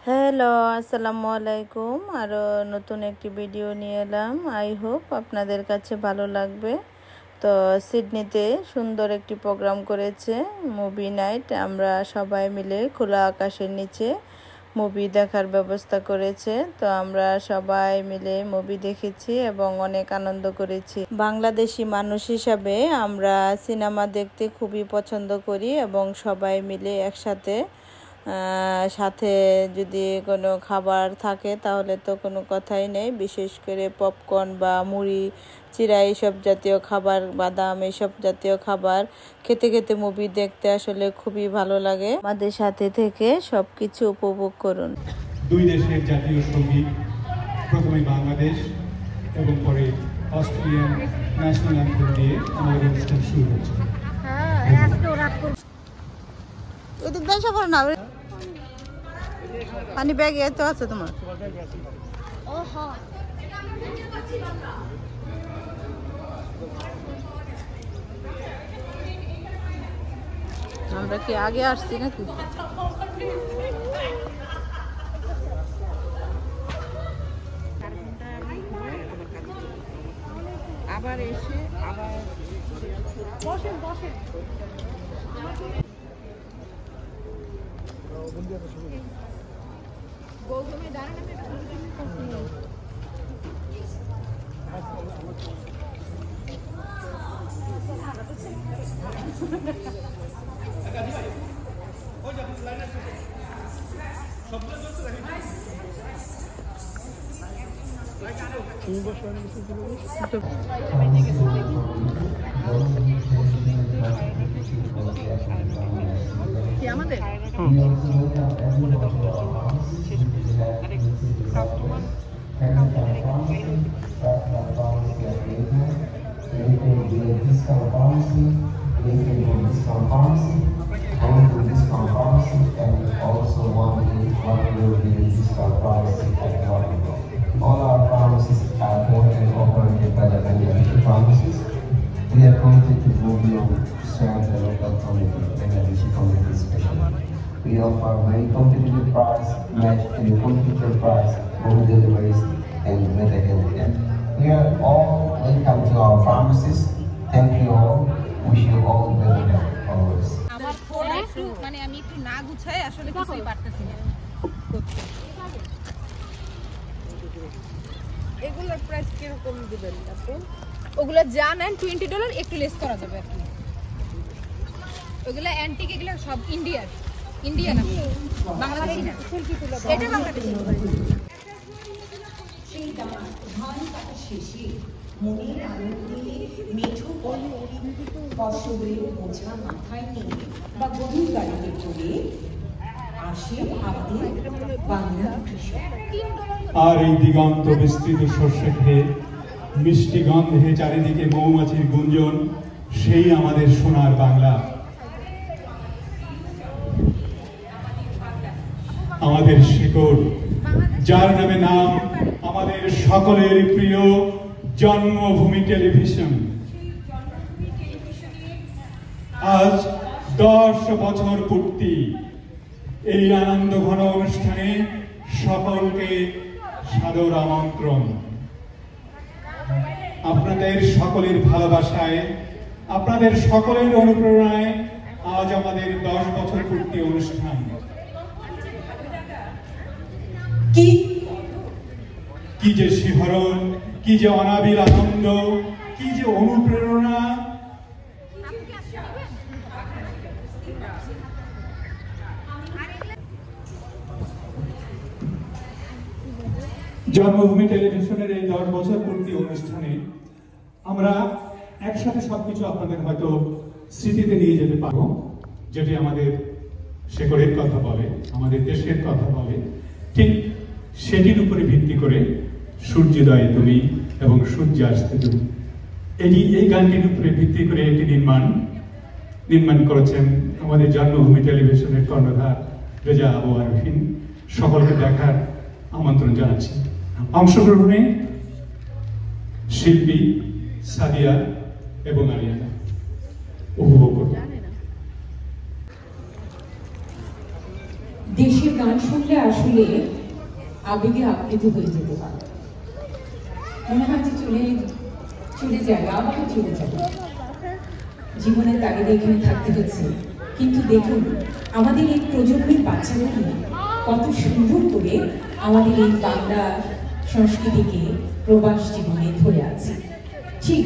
Hello, আসসালামু আলাইকুম। আরও নতুন একটি ভিডিও নিয়ে এলাম। আই হোপ আপনাদের কাছে ভালো লাগবে। তো সিডনিতে সুন্দর একটি প্রোগ্রাম করেছে, মুভি নাইট। আমরা সবাই মিলে খোলা আকাশের নিচে মুভি দেখার ব্যবস্থা করেছে। তো আমরা সবাই মিলে মুভি দেখেছি এবং অনেক আনন্দ করেছি। বাংলাদেশি মানুষ হিসাবে আমরা সিনেমা দেখতে খুবই পছন্দ করি এবং সবাই মিলে একসাথে সাথে যদি কোনো খাবার থাকে তাহলে তো কোনো কথাই নেই। বিশেষ করে পপকর্ন বা মুড়ি চিড়া এইসব জাতীয় খাবার, বাদাম এইসব জাতীয় খাবার খেতে খেতে মুভি দেখতে আসলে খুবই ভালো লাগে। আমাদের সাথে থেকে সব কিছু উপভোগ করুন। দুই দেশের জাতীয় সঙ্গীত, প্রথমে বাংলাদেশ এবং পরে অস্ট্রেলিয়ান ন্যাশনাল অ্যান্থেম দিয়ে আমাদের অনুষ্ঠান শুরু হচ্ছে। পানি ব্যাগ এত আছে তোমার? আমরা কি আগে আসছি নাকি? আবার এসে আবার বসেন বসেন। গৌতমে দাঁড়ান, আমাদের All our pharmacies are owned and operated by the Bangladeshi pharmacies. We are committed to go beyond to serve the local community, Bangladeshi community especially. We offer very competitive price, match and competitive price, home deliveries and medical care. We are all welcome to our pharmacies. Thank you all. Wish you all the very best always. আমার phone একটু আমি একটু না গুছাই আসলে কিছুই পারতেছি না। এগুলোর প্রাইস কিরকম দিবেন আপনি? ওগুলো যা নেন $20 একটু লেস করা যাবে আর কি। ওগুলো অ্যান্টিক, এগুলো সব ইন্ডিয়ান না, বাংলাদেশি না। এটা বাংলাদেশি। সেই ধান কাটা শেষে মনের আনন্দে মেঠো ফসলের বোঝা মাথায় নিয়ে বা গরুর গাড়িতে চড়ে আসে আমাদের বাংলা কৃষক। আর এই দিগন্ত বিস্তৃত শস্য খেয়ে মিষ্টি গন্ধে চারিদিকে মৌমাছির গুঞ্জন, সেই আমাদের সোনার বাংলা। আমাদের শিকড়, যার নামে নাম আমাদের সকলের প্রিয় জন্মভূমি টেলিভিশন। আজ 10 বছর পূর্তি। এই আনন্দ ঘন অনুষ্ঠানে সকলকে সাদর আমন্ত্রণ। আপনাদের সকলের ভালোবাসায়, আপনাদের সকলের অনুপ্রেরণায় আজ আমাদের 10 বছর পূর্তি অনুষ্ঠান। কি যে শিহরণ, কি যে অনাবিল আনন্দ, কি যে অনুপ্রেরণা। জন্মভূমি টেলিভিশনের এই 10 বছর পূর্তি অনুষ্ঠানে আমরা একসাথে সবকিছু আপনাদের হয়তো স্মৃতিতে নিয়ে যেতে পারবো, যেটি আমাদের শেকড়ের কথা বলে, আমাদের দেশের কথা বলে। ঠিক সেটির উপরে ভিত্তি করে সূর্যোদয় তুমি এবং সূর্যাস্তে তুমি, এই গানটির উপরে ভিত্তি করে এটি নির্মাণ করেছেন আমাদের জন্মভূমি টেলিভিশনের কর্ণধার রেজা আবু আরফিন। সকলকে দেখার আমন্ত্রণ জানাচ্ছি। অংশগ্রহণে শিল্পী সাদিয়া এবং আলিয়ানা উপভোগ করুন। দেশের গান শুনলে আসলে আবেগে আপ্লুত হয়ে যেতে পারে, মনে হয় যে চলে যায়, আবার চলে যাবে। জীবনের তাগিদে এখানে থাকতে হচ্ছে, কিন্তু দেখুন আমাদের এই প্রজন্মের বাচ্চাগুলি কত সুন্দর করে আমাদের এই বাংলা সংস্কৃতিকে প্রবাস জীবনে ধরে আছে। ঠিক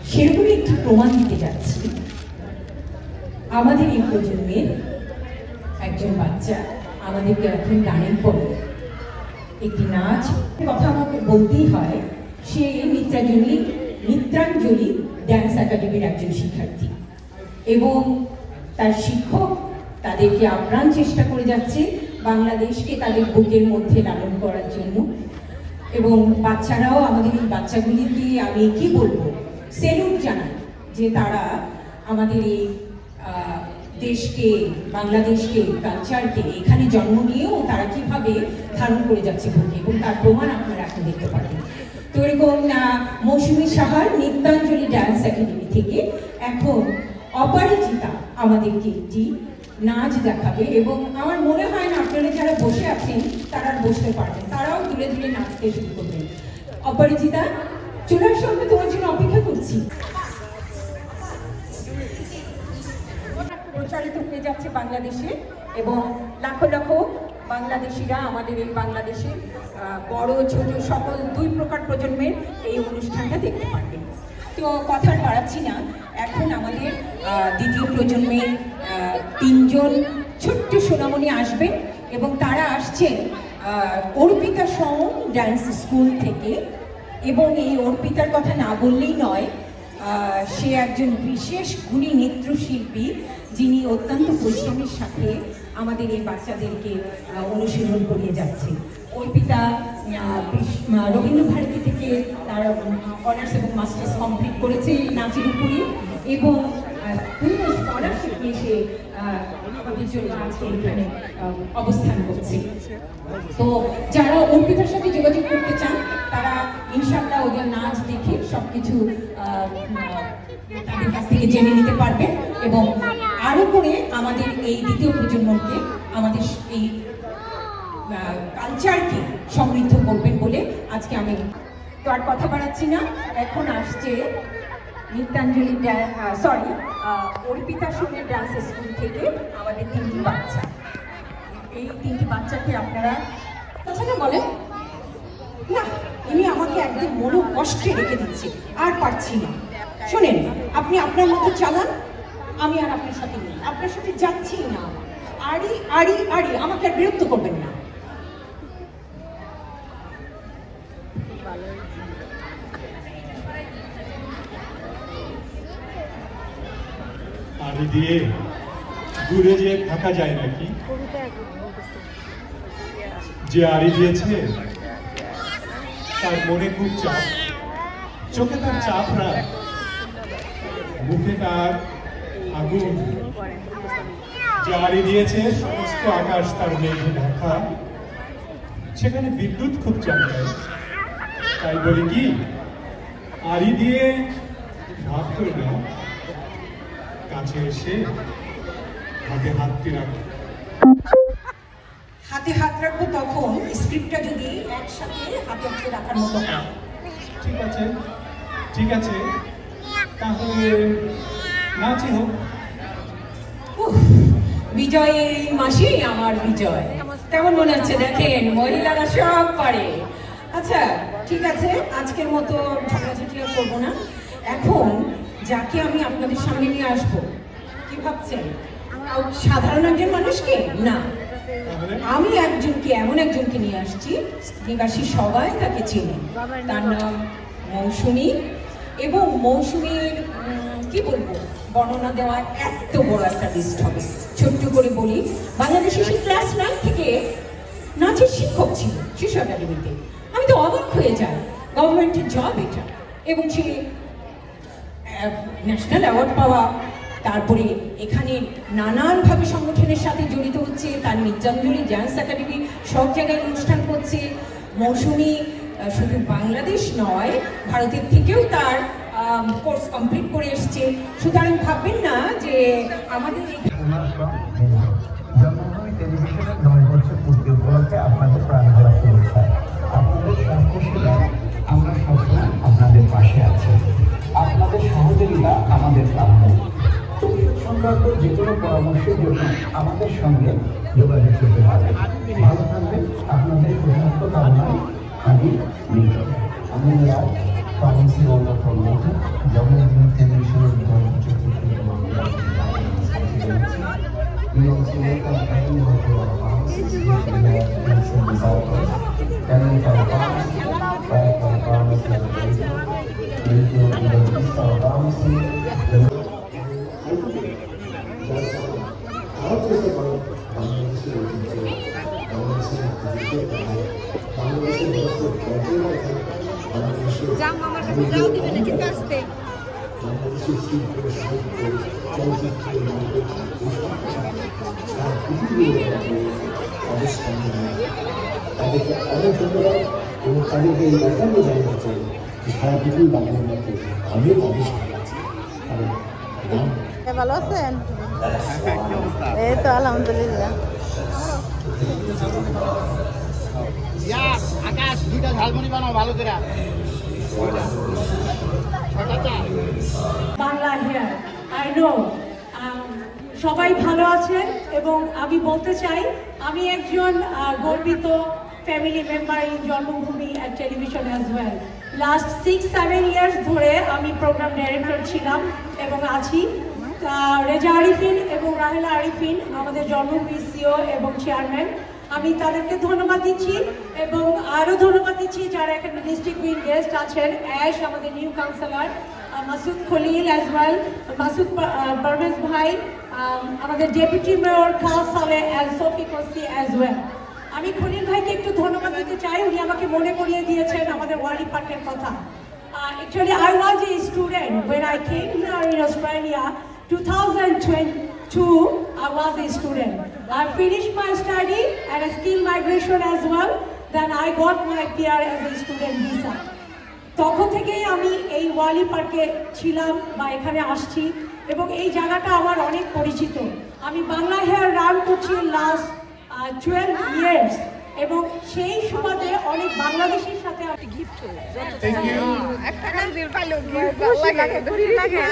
সেরকমই একটি প্রমাণ দিতে যাচ্ছি। আমাদের এই প্রজন্মের একজন বাচ্চা আমাদেরকে এখন গানের পরে একটি নাচ কথা আমাকে বলতেই হয়, সে নৃত্যাঞ্জলি ড্যান্স একাডেমির একজন শিক্ষার্থী এবং তার শিক্ষক তাদেরকে আপ্রাণ চেষ্টা করে যাচ্ছে বাংলাদেশকে তাদের বুকের মধ্যে লালন করার জন্য। এবং বাচ্চারাও, আমাদের এই বাচ্চাগুলিকে আমি কি বলবো, সেলুট জানাই যে তারা আমাদের এই দেশকে, বাংলাদেশকে, কালচারকে এখানে জন্ম নিয়েও তারা কিভাবে ধারণ করে যাচ্ছে বুকে, এবং তার প্রমাণ আপনারা এখন দেখতে পাবেন। তো এরকম মৌসুমী সাহার নৃত্যাঞ্জলি ডান্স একাডেমি থেকে এখন অপরাজিতা আমাদেরকে একটি নাচ দেখাবে, এবং আমার মনে হয় না আপনারা যারা বসে আছেন তারা বসতে পারবেন, তারাও দূরে দূরে নাচতে শুরু করবেন। অপরাজিতা, চলে আসো, আমরা তোমার জন্য অপেক্ষা করছি। প্রচারিত হয়ে যাচ্ছে বাংলাদেশে, এবং লাখো লাখো বাংলাদেশিরা আমাদের এই বাংলাদেশে বড় ছোট সকল দুই প্রকার প্রজন্মের এই অনুষ্ঠানটা দেখতে পারবেন। তো কথা বাড়াচ্ছি না, এখন আমাদের দ্বিতীয় প্রজন্মের 3 জন ছোট্ট সোনামণি আসবেন, এবং তারা আসছেন অর্পিতা সোম ডান্স স্কুল থেকে। এবং এই অর্পিতার কথা না বললেই নয়, সে একজন বিশেষ গুণী নৃত্যশিল্পী, যিনি অত্যন্ত পরিশ্রমের সাথে আমাদের এই বাচ্চাদেরকে অনুশীলন করিয়ে যাচ্ছে। অর্পিতা রবীন্দ্র ভারতী থেকে তার অনার্স এবং মাস্টার্স কমপ্লিট করেছে নাচের উপরে, এবং পূর্ণ স্কলারশিপ নিয়ে সে আমাদের জন্য আজকে এখানে অবস্থান করছে। তো যারা অর্পিতার সাথে যোগাযোগ করতে চান তারা ইনশাআল্লাহ ওদের নাচ দেখে সবকিছু তাদের কাছ থেকে জেনে নিতে পারবেন, এবং আরো করে আমাদের এই দ্বিতীয় প্রজন্মকে, আমাদের এই কালচারকে সমৃদ্ধ করবেন বলে আজকে আমি তো আর কথা বাড়াচ্ছি না। এখন আসছে নৃত্যাঞ্জলি অর্পিতা সোমের ডান্স স্কুল থেকে আমাদের 3টি বাচ্চা। এই 3টি বাচ্চাকে আপনারা বাচ্চাকে বলেন না, ইনি আমাকে একদম মনো কষ্টে রেখে দিচ্ছে, আর পারছি না। শোনেন, আপনি আপনার মতো চালান, আমি আর আপনার সাথে নেই, আপনার সাথে যাচ্ছি না। আড়ি আড়ি আড়ি, আমাকে আর বিরক্ত করবেন না। আড়ি দিয়ে দূরে যেয়ে থাকা যায় নাকি? যে আড়ি দিয়েছে তার মনে খুব চাপ, চোখে তার চাপ রাখ, মুখে তার আগুন। যে আড়ি দিয়েছে সমস্ত আকাশ তার মেঘে ঢাকা, সেখানে বিদ্যুৎ খুব চমকায়। তাই বলি কি, আড়ি দিয়ে ভাবত না, কাছে এসে হাতে হাতটি রাখো। হাতে হাত রাখবো তখন স্ক্রিপ্টটা যদি একসাথে হাতে হাতে রাখার মতো হয়। ঠিক আছে, ঠিক আছে, তাহলে নাচই হোক। বিজয় এই মাসেই আমার বিজয়, তেমন মনে হচ্ছে। দেখেন, মহিলারা সব পারে। আচ্ছা ঠিক আছে, আজকের মতো ঝগড়াঝাটি আর করবো না। এখন যাকে আমি আপনাদের সামনে নিয়ে আসবো, কি ভাবছেন? সাধারণ একজন মানুষকে না, আমি এমন একজনকে নিয়ে আসছি, নিবাসী সবাই তাকে চেনে। তার নাম মৌসুমী। এবং মৌসুমীর কি বলবো, বর্ণনা দেওয়া এত বড় একটা লিস্ট হবে। ছোট্ট করে বলি, বাংলাদেশে সে ক্লাস 9 থেকে নাচের শিক্ষক ছিল শিশু একাডেমিতে। আমি তো অবাক হয়ে যাই, গভর্নমেন্টের জব এটা, এবং সে ন্যাশনাল অ্যাওয়ার্ড পাওয়া, তারপরে এখানে নানানভাবে সংগঠনের সাথে জড়িত হচ্ছে। তার নৃত্যাঞ্জলি ডান্স একাডেমি সব জায়গায় অনুষ্ঠান করছে। মৌসুমী শুধু বাংলাদেশ নয়, ভারতের থেকেও তার কোর্স কমপ্লিট করে এসছে। সুতরাং ভাববেন না যে আমাদের জন্মভূমি টেলিভিশনের সংক্রান্ত যে কোনো পরামর্শের জন্য আমাদের সঙ্গে যোগাযোগ করতে পারবেন। ভালো থাকবেন, আপনাদের প্রশান্ত কামনায় আমি মৃত। আমি pharmacy owner from Malta, Government Television and Children. We also welcome everyone to our pharmacies. We have some disciples coming from pharmacy, back from pharmacy and medical, our pharmacy. জাম আমার কাছে যাও দিবে না কিন্তু আসতে তাদেরকে অনেক ধন্যবাদ এবং তাদেরকে এই ব্যাপারে জানা যাচ্ছে সারা পৃথিবী বাংলার মধ্যে অনেক অবস্থান আছে। ভালো আছেন? এই তো আলহামদুলিল্লাহ। আকাশ দুইটা ঝালমুড়ি বানাও ভালো করে। বাংলা হেয়ার আই নো সবাই ভালো আছেন এবং আমি বলতে চাই আমি একজন গর্বিত ফ্যামিলি মেম্বার ইন জন্মভূমি and television as well. Last 6-7 years ধরে আমি প্রোগ্রাম ডাইরেক্টর ছিলাম এবং আছি। রেজা আরিফিন এবং রাহেলা আরিফিন আমাদের জন্মভূমি সিও এবং চেয়ারম্যান, আমি তাদেরকে ধন্যবাদ দিচ্ছি এবং আরও ধন্যবাদ দিচ্ছি যারা এখানে ডিস্ট্রিক্ট উইন গেস্ট আছেন। অ্যাশ আমাদের new councillor, Masud Khalil as well, Masud Parvez ভাই, আমাদের ডেপুটি মেয়র খাস সালে অ্যান্ড সোফি কোস্তি অ্যাজ ওয়েল। আমি খলিল ভাইকে একটু ধন্যবাদ দিতে চাই, উনি আমাকে মনে করিয়ে দিয়েছেন আমাদের ওয়ালি পার্কের কথা। Actually, I was a student when I came here in Australia 2022. I was a student. I finished my study and a skill migration as well. Then I got my PR as a student visa. তখন থেকেই আমি এই ওয়ালি পার্কে ছিলাম বা এখানে আসছি এবং এই জায়গাটা আমার অনেক পরিচিত। আমি বাংলা হেয়ার রান করছি লাস্ট 12 ইয়ার্স এবং সেই সুবাদে অনেক বাংলাদেশের সাথে আমি গিফট একটা গান দিয়ে পাইলো ভালো লাগে খুশি লাগে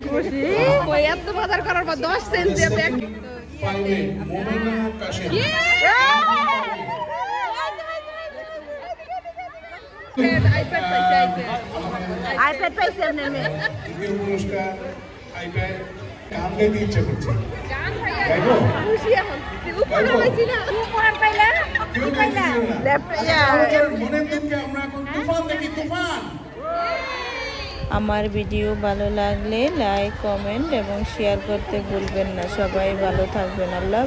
খুশি ওই এত বাজার করার পর 10 সেন্ট দিয়ে ব্যাগ ফাইলে মোমেনা কাশে আইপ্যাড পাইছে আপনার মেয়ে পুরস্কার আইপ্যাড গান গাইতে ইচ্ছা করছে। গান ভাইয়া খুশি এখন উপহার পাইছি না উপহার পাইলা কি পাইলা ল্যাপটপ মনের দুঃখে আমরা এখন তুফান দেখি তুফান। আমার ভিডিও ভালো লাগলে লাইক, কমেন্ট এবং শেয়ার করতে ভুলবেন না। সবাই ভালো থাকবেন। আল্লাহ।